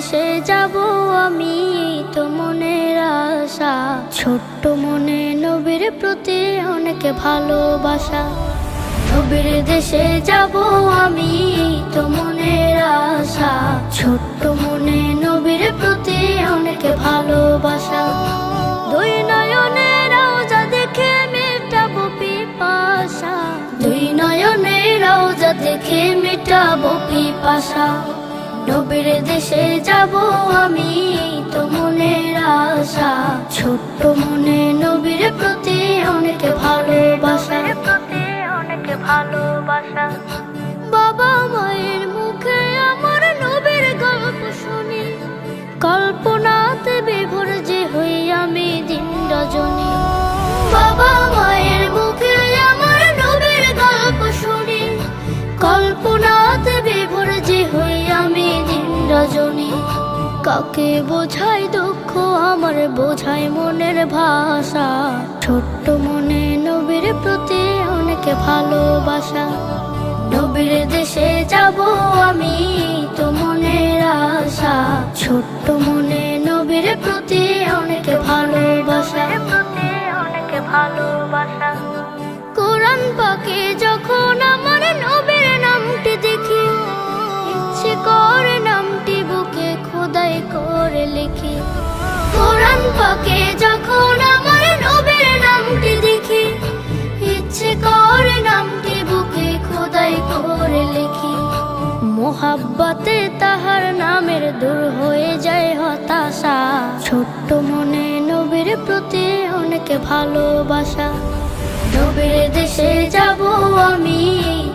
দেশে যাব আমি, তো মনের আশা। ছোট্ট মনে নবীর প্রতি অনেক ভালোবাসা। নবীর দেশে যাব আমি, তো মনের আশা। ছোট্ট মনে নবীর প্রতি অনেক ভালোবাসা। দুই নয়নের রওজা দেখে মেটাবো পিপাসা। দুই নয়নের রওজা দেখে মেটাবো পিপাসা। নবীর দেশে যাব আমি, তো মনের আশা। ছোট্ট মনে নবীর প্রতি অনেক ভালোবাসা। অনেক ভালোবাসা। বাবা মায়ের মুখে আমার নবীর গল্প শুনি, কল্পনাতে বিভোর যে হই আমি দিন রজনী। বাবা মায়ের মুখে আমার নবীর গল্প শুনি, কল্পনাতে বিভোর যে হই আমি দিন রজনী। কাকে বোঝাই দুঃখ আমার, বোঝাই মনের ভাষা। ছোট্ট মনে নবীর প্রতি অনেক ভালোবাসা। নবীর দেশে যাব আমি, তো মনের আশা। ছোট্ট মনে নবীর প্রতি অনেক ভালোবাসা। অনেক ভালোবাসা। কোরআন পাকে যখন আমার নবীর নামটি দেখি, ইচ্ছে করে নামটি বুকে খোদাই করে লিখি। কোরআন পাকে যখন আমার নবীর নামটি দেখি, ইচ্ছে করে নামটি বুকে খোদাই করে লিখি। মোহাব্বতে তাহার নামের দূর হয়ে যায় হতাশা। ছোট্ট মনে নবীর প্রতি অনেক ভালোবাসা। নবীর দেশে যাব আমি,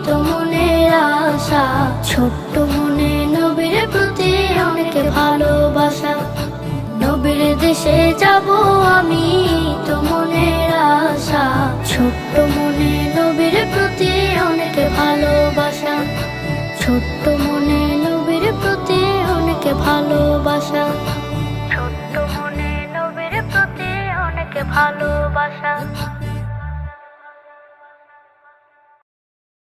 তো মনের আশা। ছোট্ট মনে নবীর প্রতি অনেক ভালোবাসা। নবীর দেশে যাব আমি, তো মনের আশা। ছোট্ট মনে নবীর প্রতি অনেক ভালোবাসা। ছোট্ট মনে নবীর প্রতি অনেক ভালোবাসা। ছোট্ট মনে নবীর প্রতি অনেক ভালোবাসা।